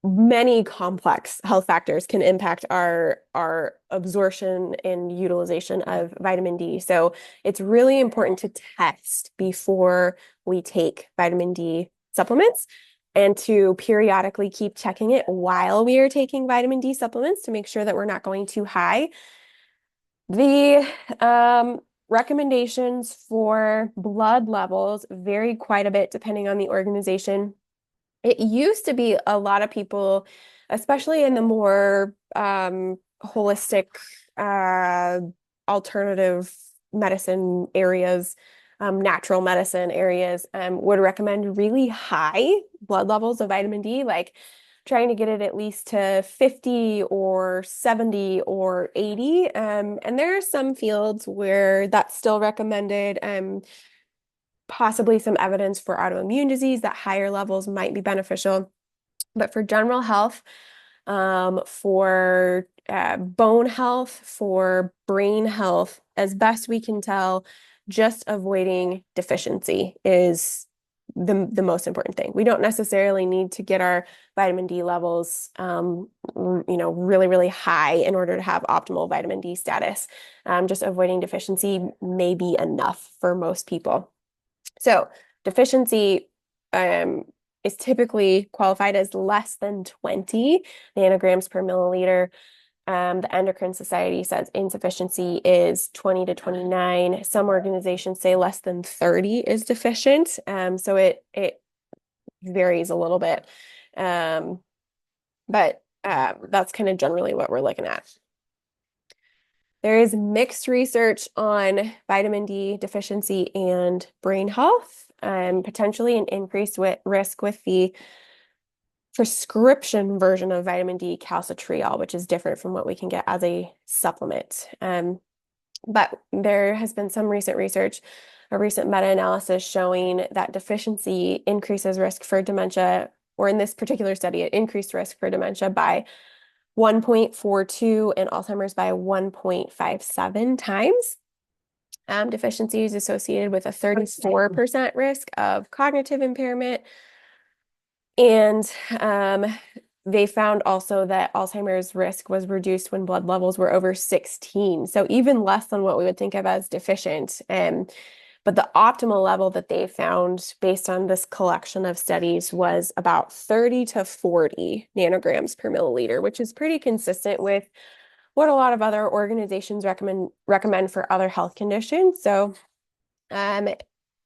Many complex health factors can impact our absorption and utilization of vitamin D. So it's really important to test before we take vitamin D supplements and to periodically keep checking it while we are taking vitamin D supplements to make sure that we're not going too high. The recommendations for blood levels vary quite a bit depending on the organization. It used to be a lot of people, especially in the more holistic, uh, alternative medicine areas, natural medicine areas, would recommend really high blood levels of vitamin D, like trying to get it at least to 50 or 70 or 80. And there are some fields where that's still recommended. Possibly some evidence for autoimmune disease that higher levels might be beneficial. But for general health, for bone health, for brain health, as best we can tell, just avoiding deficiency is the most important thing. We don't necessarily need to get our vitamin D levels, really, really high in order to have optimal vitamin D status. Just avoiding deficiency may be enough for most people. So deficiency is typically qualified as less than 20 nanograms per milliliter. The Endocrine Society says insufficiency is 20 to 29. Some organizations say less than 30 is deficient. So it varies a little bit. But that's kind of generally what we're looking at. There is mixed research on vitamin D deficiency and brain health, potentially an increased risk with the prescription version of vitamin D, calcitriol, which is different from what we can get as a supplement. But there has been some recent research, a recent meta-analysis showing that deficiency increases risk for dementia, or in this particular study, it increased risk for dementia by 1.42 and Alzheimer's by 1.57 times. Deficiency is associated with a 34% risk of cognitive impairment. And they found also that Alzheimer's risk was reduced when blood levels were over 16. So even less than what we would think of as deficient. But the optimal level that they found based on this collection of studies was about 30 to 40 nanograms per milliliter, which is pretty consistent with what a lot of other organizations recommend for other health conditions. So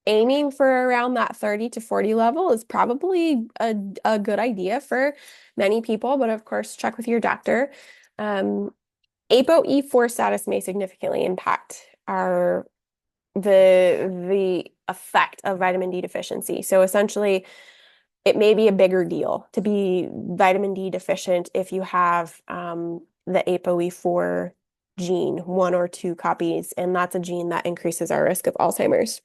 aiming for around that 30 to 40 level is probably a good idea for many people, but of course, check with your doctor. ApoE4 status may significantly impact the effect of vitamin D deficiency. So essentially, it may be a bigger deal to be vitamin D deficient if you have the ApoE4 gene, 1 or 2 copies, and that's a gene that increases our risk of Alzheimer's.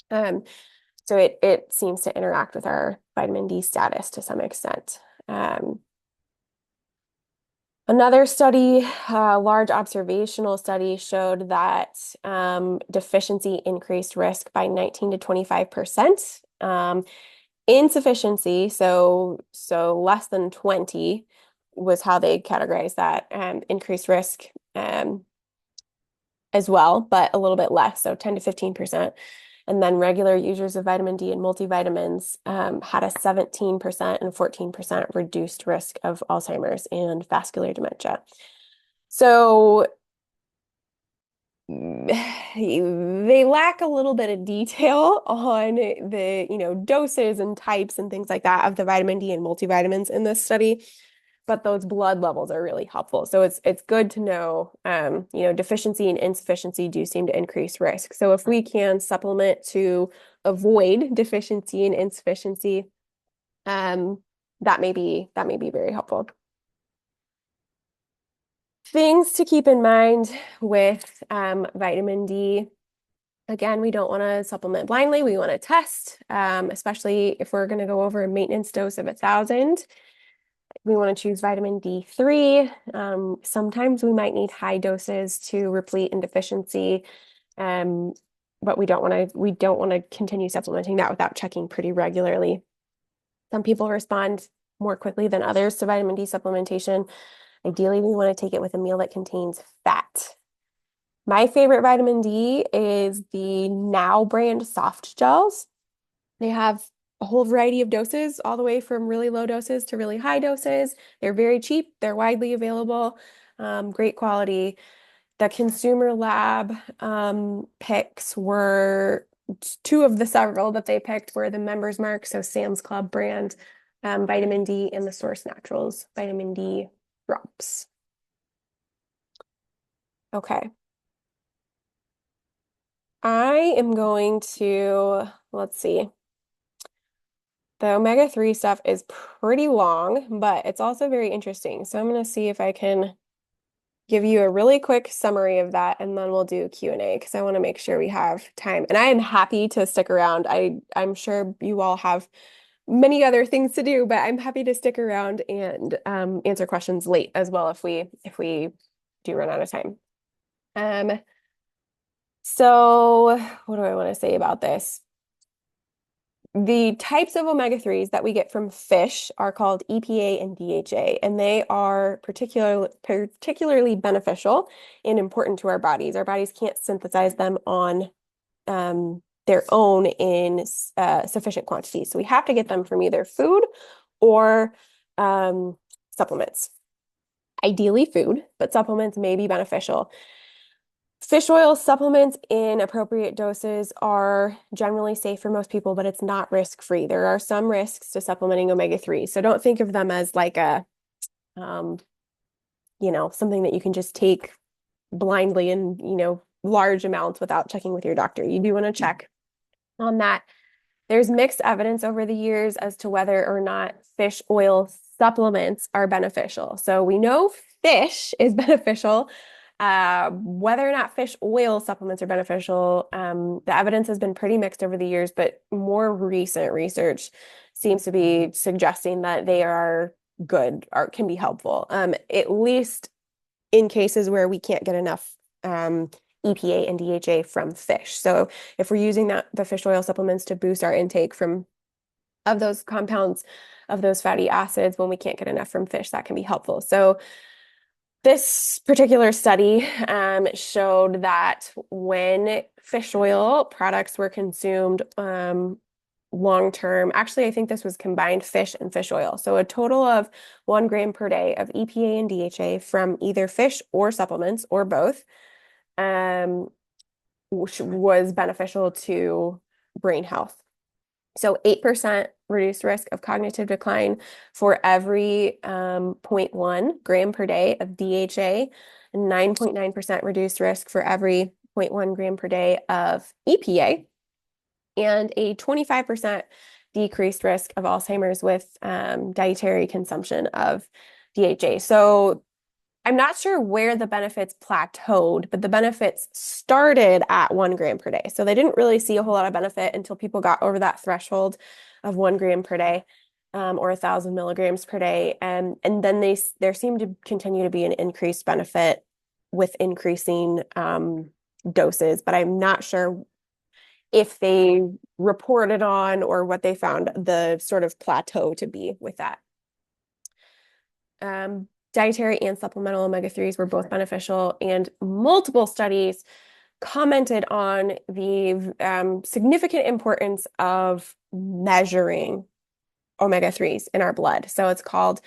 So it seems to interact with our vitamin D status to some extent. Another study, a large observational study, showed that deficiency increased risk by 19 to 25%. Insufficiency, so less than 20 was how they categorized that, increased risk as well, but a little bit less, so 10 to 15%. And then regular users of vitamin D and multivitamins had a 17% and 14% reduced risk of Alzheimer's and vascular dementia. So they lack a little bit of detail on the, doses and types and things like that of the vitamin D and multivitamins in this study, but those blood levels are really helpful. So it's good to know, deficiency and insufficiency do seem to increase risk. So if we can supplement to avoid deficiency and insufficiency, that may be very helpful. Things to keep in mind with vitamin D. Again, we don't want to supplement blindly. We want to test, especially if we're going to go over a maintenance dose of 1,000. We want to choose vitamin D3. Sometimes we might need high doses to replete in deficiency, but we don't want to continue supplementing that without checking pretty regularly. Some people respond more quickly than others to vitamin D supplementation. Ideally, we want to take it with a meal that contains fat. My favorite vitamin D is the Now brand soft gels. They have a whole variety of doses, all the way from really low doses to really high doses. They're very cheap. They're widely available, great quality. The Consumer Lab picks were two of the several that they picked were the Members Mark, so Sam's Club brand vitamin D, and the Source Naturals vitamin D drops. Okay. I am going to, let's see. The omega-3 stuff is pretty long, but it's also very interesting. So I'm going to see if I can give you a really quick summary of that, and then we'll do Q&A because I want to make sure we have time. And I am happy to stick around. I'm sure you all have many other things to do, but I'm happy to stick around and answer questions late as well if we do run out of time. So what do I want to say about this? The types of omega-3s that we get from fish are called EPA and DHA, and they are particularly beneficial and important to our bodies. Our bodies can't synthesize them on their own in sufficient quantities. So we have to get them from either food or supplements. Ideally food, but supplements may be beneficial. Fish oil supplements in appropriate doses are generally safe for most people, but it's not risk-free. There are some risks to supplementing omega-3. So don't think of them as like a, something that you can just take blindly in, large amounts without checking with your doctor. You do want to check on that. There's mixed evidence over the years as to whether or not fish oil supplements are beneficial. So we know fish is beneficial. Whether or not fish oil supplements are beneficial, the evidence has been pretty mixed over the years, but more recent research seems to be suggesting that they are good or can be helpful, at least in cases where we can't get enough EPA and DHA from fish. So if we're using the fish oil supplements to boost our intake of those compounds, of those fatty acids, when we can't get enough from fish, that can be helpful. So this particular study showed that when fish oil products were consumed long-term, actually, I think this was combined fish and fish oil. So a total of 1 gram per day of EPA and DHA from either fish or supplements or both which was beneficial to brain health. So 8% reduced risk of cognitive decline for every 0.1 gram per day of DHA, and 9.9% reduced risk for every 0.1 gram per day of EPA, and a 25% decreased risk of Alzheimer's with dietary consumption of DHA. So I'm not sure where the benefits plateaued, but the benefits started at 1 gram per day. So they didn't really see a whole lot of benefit until people got over that threshold of 1 gram per day, or 1,000 milligrams per day. And then there seemed to continue to be an increased benefit with increasing doses, but I'm not sure if they reported on or what they found the sort of plateau to be with that. Dietary and supplemental omega-3s were both beneficial, and multiple studies commented on the significant importance of measuring omega-3s in our blood. So it's called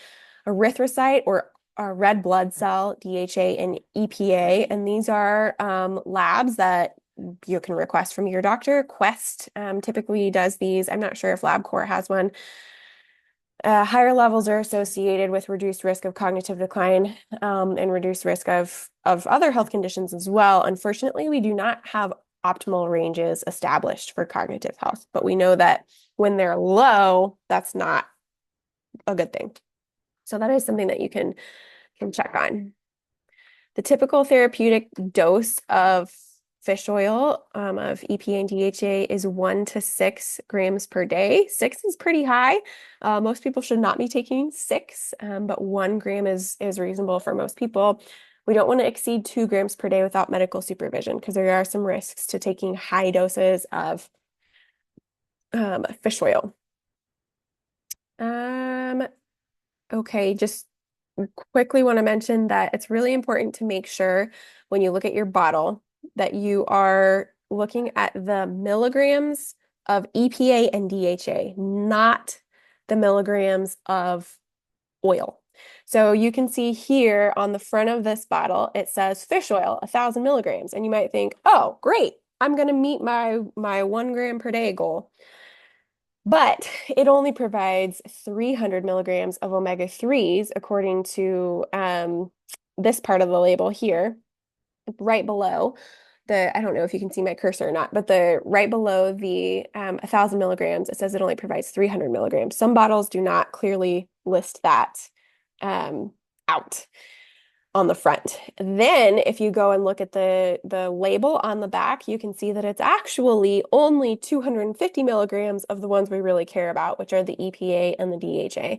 erythrocyte or a red blood cell, DHA and EPA. And these are labs that you can request from your doctor. Quest typically does these. I'm not sure if LabCorp has one. Higher levels are associated with reduced risk of cognitive decline and reduced risk of other health conditions as well. Unfortunately, we do not have optimal ranges established for cognitive health, but we know that when they're low, that's not a good thing. So that is something that you can check on. The typical therapeutic dose of fish oil of EPA and DHA is 1 to 6 grams per day. 6 is pretty high. Most people should not be taking 6, but 1 gram is reasonable for most people. We don't want to exceed 2 grams per day without medical supervision because there are some risks to taking high doses of fish oil. Okay, just quickly want to mention that it's really important to make sure when you look at your bottle that you are looking at the milligrams of EPA and DHA, not the milligrams of oil. So you can see here on the front of this bottle, it says fish oil, 1,000 milligrams. And you might think, oh, great, I'm going to meet my 1 gram per day goal. But it only provides 300 milligrams of omega-3s according to this part of the label here, right below I don't know if you can see my cursor or not, but the right below the 1,000 milligrams, it says it only provides 300 milligrams. Some bottles do not clearly list that out on the front. Then if you go and look at the label on the back, you can see that it's actually only 250 milligrams of the ones we really care about, which are the EPA and the DHA.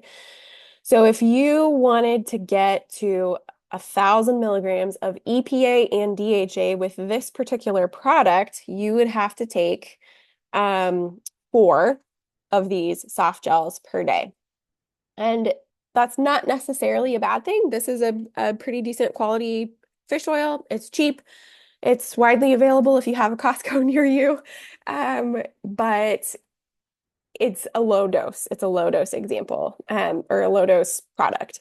So if you wanted to get to 1,000 milligrams of EPA and DHA with this particular product, you would have to take 4 of these soft gels per day. And that's not necessarily a bad thing. This is a pretty decent quality fish oil. It's cheap. It's widely available if you have a Costco near you. But it's a low dose. It's a low dose example or a low dose product.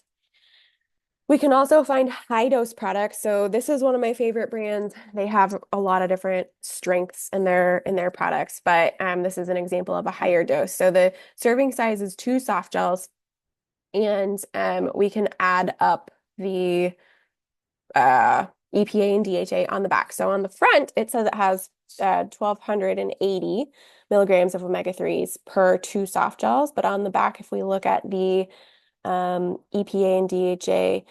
We can also find high dose products. So this is one of my favorite brands. They have a lot of different strengths in their products, but this is an example of a higher dose. So the serving size is 2 soft gels. And we can add up the EPA and DHA on the back. So on the front, it says it has 1,280 milligrams of omega-3s per 2 soft gels. But on the back, if we look at the EPA and DHA,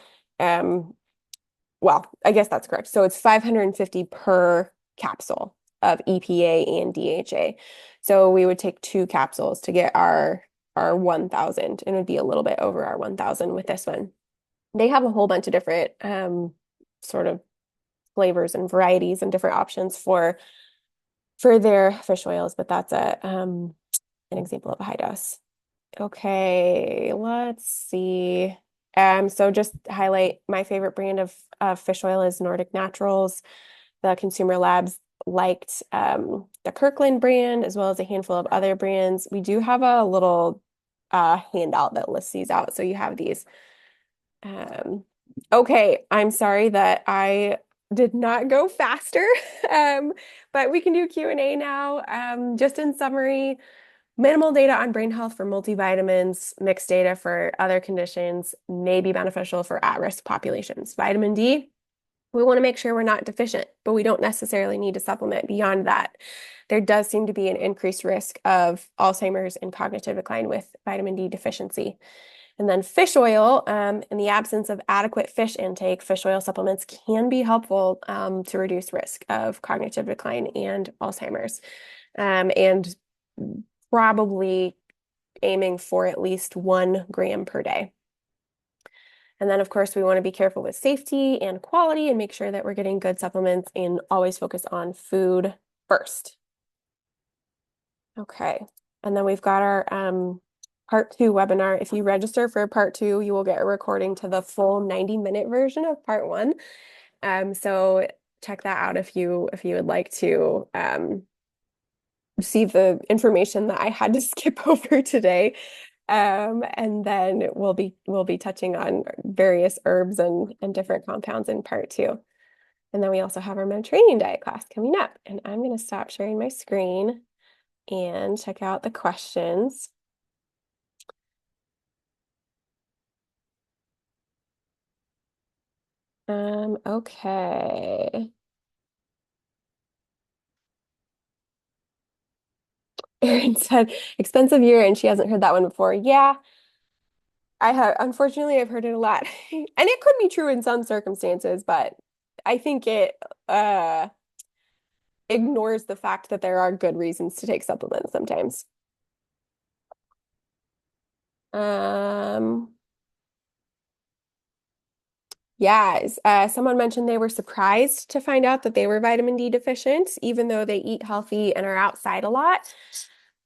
well, I guess that's correct. So it's 550 per capsule of EPA and DHA. So we would take 2 capsules to get our 1,000, and it would be a little bit over our 1,000 with this one. They have a whole bunch of different sort of flavors and varieties and different options for their fish oils, but that's an example of a high dose. Okay, let's see. So just highlight my favorite brand of fish oil is Nordic Naturals. The consumer labs liked the Kirkland brand as well as a handful of other brands. We do have a little handout that lists these out. So you have these. Okay, I'm sorry that I did not go faster, but we can do Q&A now. Just in summary, minimal data on brain health for multivitamins, mixed data for other conditions may be beneficial for at-risk populations. Vitamin D, we want to make sure we're not deficient, but we don't necessarily need to supplement beyond that. There does seem to be an increased risk of Alzheimer's and cognitive decline with vitamin D deficiency. And then fish oil, in the absence of adequate fish intake, fish oil supplements can be helpful to reduce risk of cognitive decline and Alzheimer's. And probably aiming for at least 1 gram per day. And then, of course, we want to be careful with safety and quality and make sure that we're getting good supplements and always focus on food first. Okay. And then we've got our part 2 webinar. If you register for part 2, you will get a recording to the full 90-minute version of part 1. So check that out if you would like to see the information that I had to skip over today. And then we'll be touching on various herbs and different compounds in part two. And then we also have our Mediterranean diet class coming up. And I'm going to stop sharing my screen and check out the questions. Okay. Erin said, expensive year, and she hasn't heard that one before. Yeah, I have. Unfortunately, I've heard it a lot. And it could be true in some circumstances, but I think it ignores the fact that there are good reasons to take supplements sometimes. Um, yeah, someone mentioned they were surprised to find out that they were vitamin D deficient, even though they eat healthy and are outside a lot.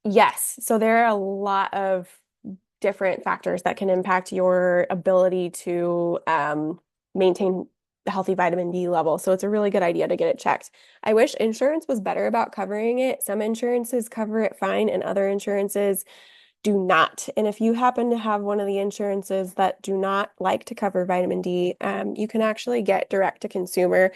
Yes, so there are a lot of different factors that can impact your ability to maintain a healthy vitamin D level. So it's a really good idea to get it checked. I wish insurance was better about covering it. Some insurances cover it fine, and other insurances do not. And if you happen to have one of the insurances that do not like to cover vitamin D, you can actually get direct to consumer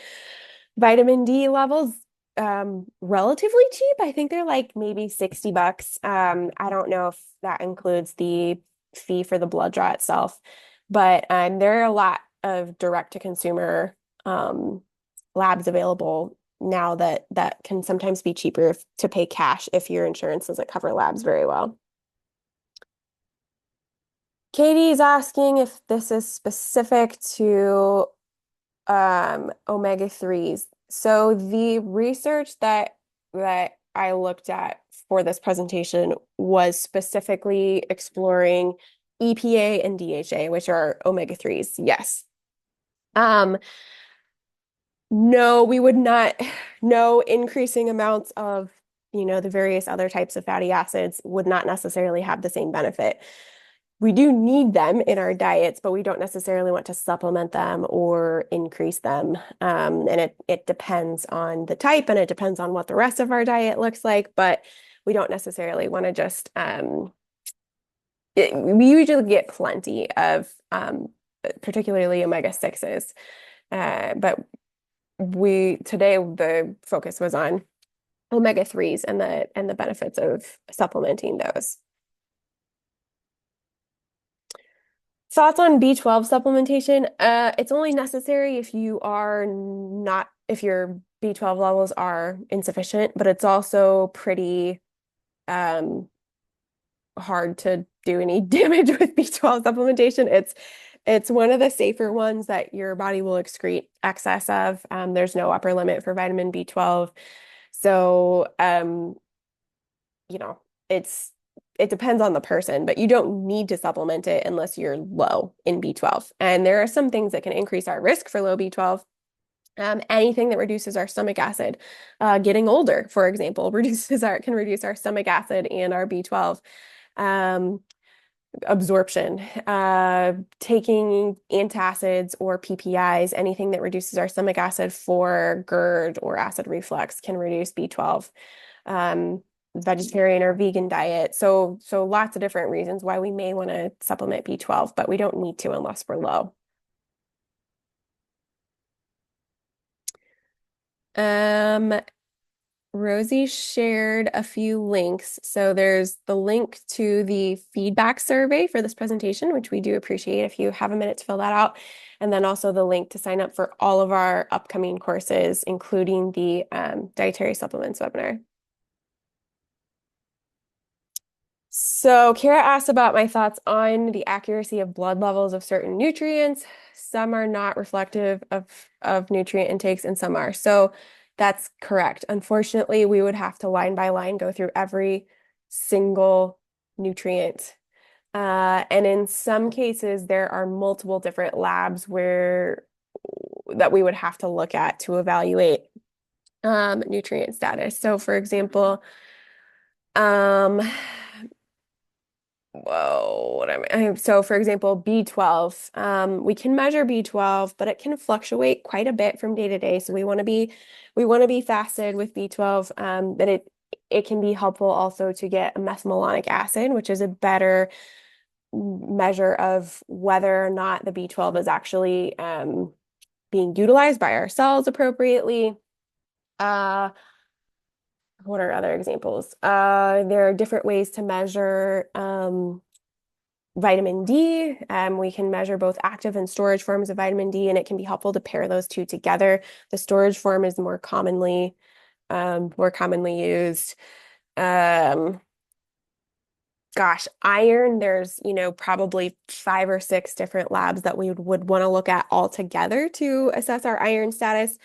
vitamin D levels relatively cheap. I think they're like maybe $60. I don't know if that includes the fee for the blood draw itself, but there are a lot of direct to consumer labs available now that can sometimes be cheaper to pay cash if your insurance doesn't cover labs very well. Katie's asking if this is specific to omega-3s. So the research that I looked at for this presentation was specifically exploring EPA and DHA, which are omega-3s. Yes. Um, no, we would not, no increasing amounts of, the various other types of fatty acids would not necessarily have the same benefit. We do need them in our diets, but we don't necessarily want to supplement them or increase them. And it depends on the type and it depends on what the rest of our diet looks like, but we don't necessarily want to just, we usually get plenty of, particularly omega-6s. But today the focus was on omega-3s and the benefits of supplementing those. Thoughts on B12 supplementation? It's only necessary if if your B12 levels are insufficient, but it's also pretty um, hard to do any damage with B12 supplementation. It's one of the safer ones that your body will excrete excess of. There's no upper limit for vitamin B12. So, you know, it depends on the person, but you don't need to supplement it unless you're low in B12. And there are some things that can increase our risk for low B12. Anything that reduces our stomach acid, getting older, for example, can reduce our stomach acid and our B12. Absorption, taking antacids or PPIs, anything that reduces our stomach acid for GERD or acid reflux can reduce B12. Vegetarian or vegan diet. So lots of different reasons why we may want to supplement B12, but we don't need to unless we're low. Rosie shared a few links. So there's the link to the feedback survey for this presentation, which we do appreciate if you have a minute to fill that out. And then also the link to sign up for all of our upcoming courses, including the dietary supplements webinar. So Kara asked about my thoughts on the accuracy of blood levels of certain nutrients. Some are not reflective of nutrient intakes and some are. So that's correct. Unfortunately, we would have to line by line go through every single nutrient. And in some cases, there are multiple different labs that we would have to look at to evaluate nutrient status. So for example, um, Whoa, so for example, B12, we can measure B12, but it can fluctuate quite a bit from day to day. So we want to be fasted with B12, but it can be helpful also to get a methylmalonic acid, which is a better measure of whether or not the B12 is actually being utilized by our cells appropriately. Uh, what are other examples? There are different ways to measure vitamin D. We can measure both active and storage forms of vitamin D, and it can be helpful to pair those two together. The storage form is more commonly used. Um, Iron, there's, probably 5 or 6 different labs that we would want to look at all together to assess our iron status.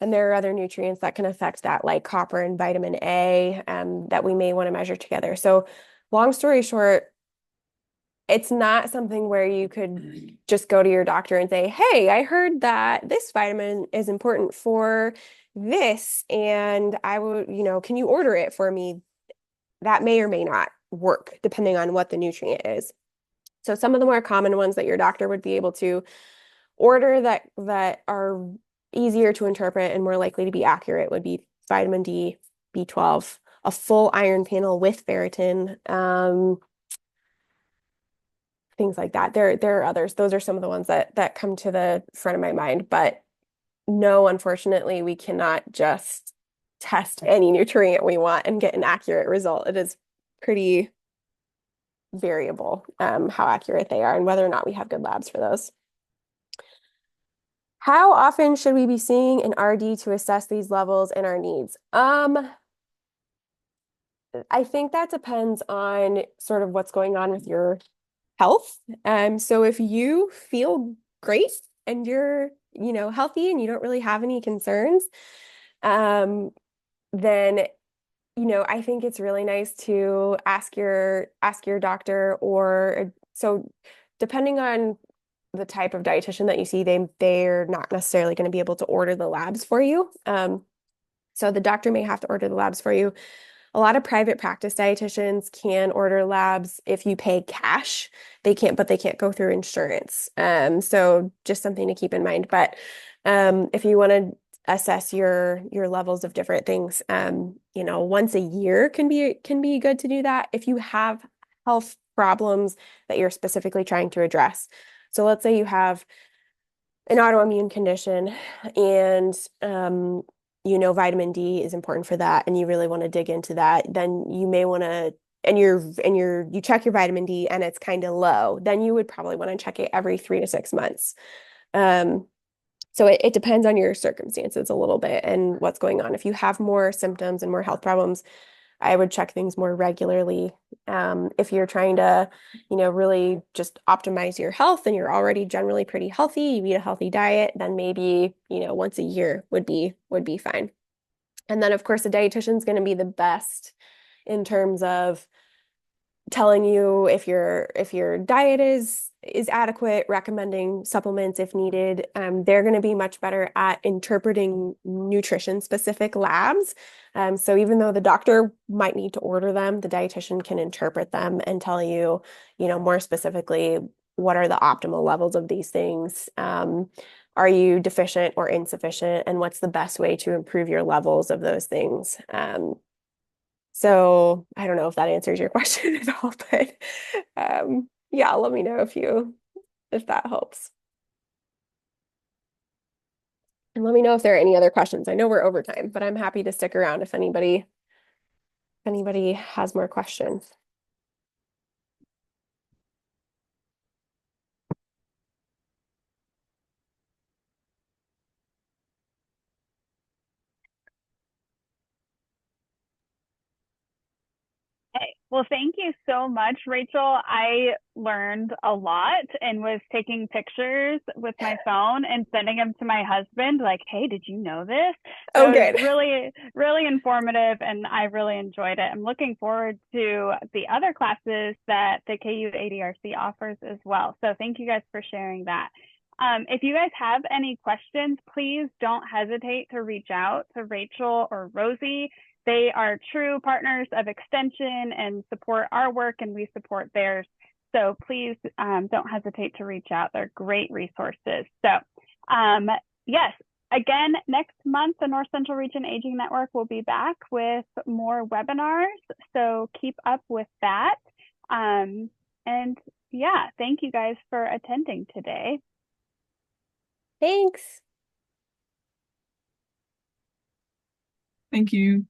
And there are other nutrients that can affect that, like copper and vitamin A, that we may want to measure together. So, long story short, it's not something where you could just go to your doctor and say, "Hey, I heard that this vitamin is important for this, and I would, can you order it for me?" That may or may not work depending on what the nutrient is. So some of the more common ones that your doctor would be able to order that are easier to interpret and more likely to be accurate would be vitamin D, B12, a full iron panel with ferritin, things like that. There are others. Those are some of the ones that come to the front of my mind. But no, unfortunately, we cannot just test any nutrient we want and get an accurate result. It is pretty variable, how accurate they are and whether or not we have good labs for those. How often should we be seeing an RD to assess these levels and our needs? I think that depends on sort of what's going on with your health. So if you feel great and you're, healthy and you don't really have any concerns, um, then I think it's really nice to ask your doctor, or so depending on the type of dietitian that you see, they're not necessarily going to be able to order the labs for you. So the doctor may have to order the labs for you. A lot of private practice dietitians can order labs if you pay cash. But they can't go through insurance. So just something to keep in mind. But if you want to assess your levels of different things, once a year can be good to do that if you have health problems that you're specifically trying to address. So let's say you have an autoimmune condition and vitamin D is important for that and you really want to dig into that, then you may want to you check your vitamin D and it's kind of low, then you would probably want to check it every 3 to 6 months. Um, so it depends on your circumstances a little bit and what's going on. If you have more symptoms and more health problems, I would check things more regularly. If you're trying to, really just optimize your health and you're already generally pretty healthy, you eat a healthy diet, then maybe, once a year would be fine. And then of course, the dietitian's going to be the best in terms of telling you if your diet is adequate, recommending supplements if needed. They're going to be much better at interpreting nutrition specific labs. So even though the doctor might need to order them, the dietitian can interpret them and tell you, more specifically what are the optimal levels of these things. Are you deficient or insufficient, and what's the best way to improve your levels of those things? So I don't know if that answers your question at all, but yeah, let me know if that helps. And let me know if there are any other questions. I know we're over time, but I'm happy to stick around if anybody has more questions. Hey, well, thank you so much, Rachel. I learned a lot and was taking pictures with my phone and sending them to my husband, like, hey, did you know this? So Oh, it was good. really, really informative and I really enjoyed it. I'm looking forward to the other classes that the KU ADRC offers as well. So thank you guys for sharing that. If you guys have any questions, please don't hesitate to reach out to Rachel or Rosie. they are true partners of extension and support our work, and we support theirs. So please don't hesitate to reach out. They're great resources. So yes, again, next month, the North Central Region Aging Network will be back with more webinars. So keep up with that. And yeah, thank you guys for attending today. Thanks. Thank you.